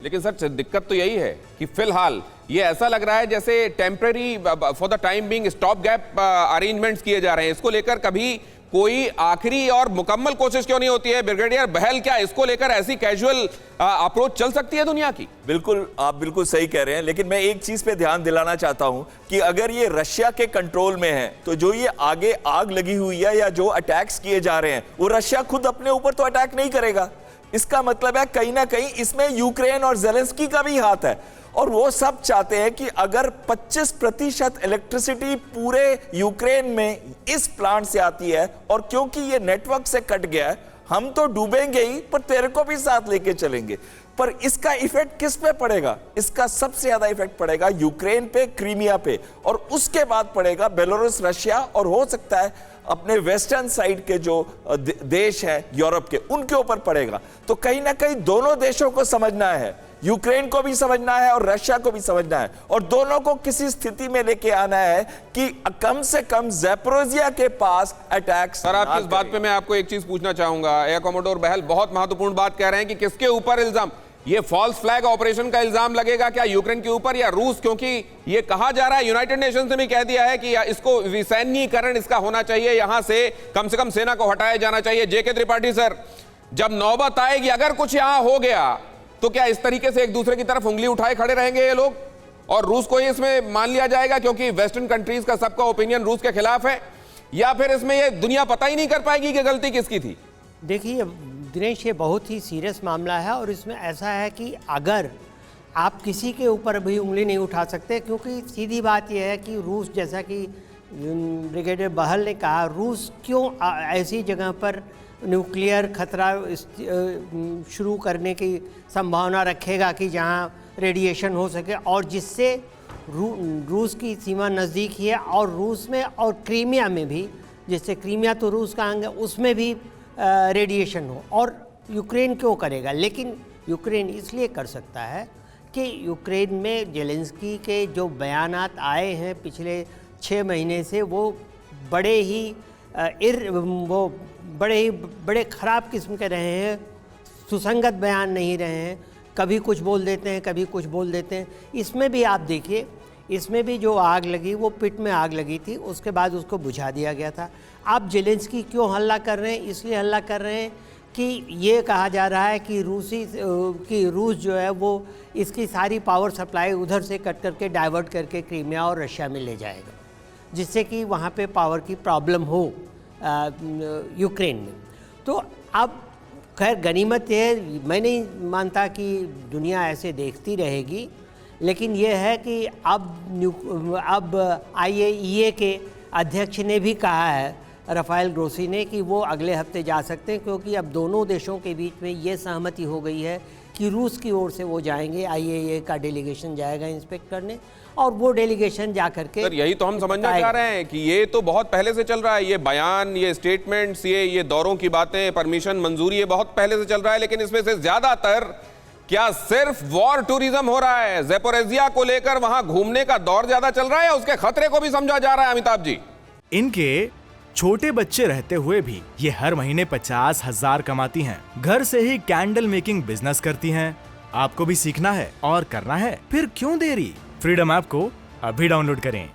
लेकिन सर दिक्कत तो यही है कि फिलहाल ये ऐसा लग रहा है जैसे temporary for the time being stop gap arrangements किए जा रहे हैं। इसको लेकर कभी कोई आखिरी और मुकम्मल कोशिश क्यों नहीं होती है? ब्रिगेडियर बहल, क्या इसको लेकर ऐसी कैजुअल अप्रोच चल सकती है दुनिया की? बिल्कुल, आप बिल्कुल सही कह रहे हैं, लेकिन मैं एक चीज पे ध्यान दिलाना चाहता हूं कि अगर ये रशिया के कंट्रोल में है तो जो ये आगे आग लगी हुई है या जो अटैक्स किए जा रहे हैं वो रशिया खुद अपने ऊपर तो अटैक नहीं करेगा। इसका मतलब है कहीं ना कहीं इसमें यूक्रेन और जेलेंस्की का भी हाथ है, और वो सब चाहते हैं कि अगर 25% इलेक्ट्रिसिटी पूरे यूक्रेन में इस प्लांट से आती है, और क्योंकि ये नेटवर्क से कट गया है, हम तो डूबेंगे ही पर तेरे को भी साथ लेके चलेंगे। पर इसका इफेक्ट किस पे पड़ेगा? इसका सबसे ज्यादा इफेक्ट पड़ेगा यूक्रेन पे, क्रीमिया पे, और उसके बाद पड़ेगा बेलारूस, रशिया, और हो सकता है अपने वेस्टर्न साइड के जो देश हैं यूरोप के, उनके ऊपर पड़ेगा। तो कहीं ना कहीं दोनों देशों को समझना है, यूक्रेन को भी समझना है और रशिया को भी समझना है, और दोनों को किसी स्थिति में लेके आना है कि कम से कम ज़ैपोरिज़िया के पास अटैक्स। सर, आपकी इस बात पे मैं आपको एक चीज पूछना चाहूंगा। एयर कमोडोर बहल बहुत महत्वपूर्ण बात कह रहे हैं कि किसके ऊपर इल्जाम, ये फॉल्स फ्लैग ऑपरेशन का इल्जाम लगेगा क्या यूक्रेन के ऊपर या रूस? क्योंकि ये कहा जा रहा है, यूनाइटेड नेशंस ने भी कह दिया है कि इसको विसैन्यीकरण इसका होना चाहिए, यहां से कम सेना को हटाया जाना चाहिए। जेके त्रिपाठी सर, जब नौबत आएगी अगर कुछ यहां हो गया तो क्या इस तरीके से एक दूसरे की तरफ उंगली उठाए खड़े रहेंगे ये लोग, और रूस को ही इसमें मान लिया जाएगा क्योंकि वेस्टर्न कंट्रीज का सबका ओपिनियन रूस के खिलाफ है, या फिर इसमें ये दुनिया पता ही नहीं कर पाएगी कि गलती किसकी थी? देखिए दिनेश, ये बहुत ही सीरियस मामला है, और इसमें ऐसा है कि अगर आप किसी के ऊपर भी उंगली नहीं उठा सकते, क्योंकि सीधी बात यह है कि रूस, जैसा कि ब्रिगेडियर बहल ने कहा, रूस क्यों ऐसी जगह पर न्यूक्लियर खतरा शुरू करने की संभावना रखेगा कि जहां रेडिएशन हो सके, और जिससे रूस की सीमा नज़दीक ही है, और रूस में और क्रीमिया में भी, जिससे क्रीमिया तो रूस का अंग है, उसमें भी रेडिएशन हो, और यूक्रेन क्यों करेगा? लेकिन यूक्रेन इसलिए कर सकता है कि यूक्रेन में जेलेंस्की के जो बयानात आए हैं पिछले 6 महीने से, वो बड़े ख़राब किस्म के रहे हैं, सुसंगत बयान नहीं रहे हैं, कभी कुछ बोल देते हैं, कभी कुछ बोल देते हैं। इसमें भी आप देखिए, इसमें भी जो आग लगी वो पिट में आग लगी थी, उसके बाद उसको बुझा दिया गया था। आप जेलेंस्की क्यों हल्ला कर रहे हैं? इसलिए हल्ला कर रहे हैं कि ये कहा जा रहा है कि रूस जो है वो इसकी सारी पावर सप्लाई उधर से कट करके डाइवर्ट करके क्रीमिया और रशिया में ले जाएगा, जिससे कि वहाँ पे पावर की प्रॉब्लम हो यूक्रेन में। तो अब खैर गनीमत है, मैं नहीं मानता कि दुनिया ऐसे देखती रहेगी, लेकिन यह है कि अब IAEA के अध्यक्ष ने भी कहा है, राफेल ग्रोसी ने, कि वो अगले हफ्ते जा सकते हैं, क्योंकि अब दोनों देशों के बीच में ये सहमति हो गई है कि रूस की ओर से वो जाएंगे, IAEA का डेलीगेशन जाएगा इंस्पेक्ट करने, और वो डेलीगेशन जा करके। सर, यही तो हम समझना चाह रहे हैं कि ये तो बहुत पहले से चल रहा है, ये बयान, ये स्टेटमेंट्स, ये दौरों की बातें, परमिशन, मंजूरी, ये बहुत पहले से चल रहा है, लेकिन इसमें से ज्यादातर क्या सिर्फ वॉर टूरिज्म हो रहा है? ज़ैपोरिज़िया को लेकर वहां घूमने का दौर ज्यादा चल रहा है, या उसके खतरे को भी समझा जा रहा है? अमिताभ जी, इनके छोटे बच्चे रहते हुए भी ये हर महीने 50,000 कमाती हैं। घर से ही कैंडल मेकिंग बिजनेस करती हैं। आपको भी सीखना है और करना है? फिर क्यों देरी? फ्रीडम ऐप को अभी डाउनलोड करें।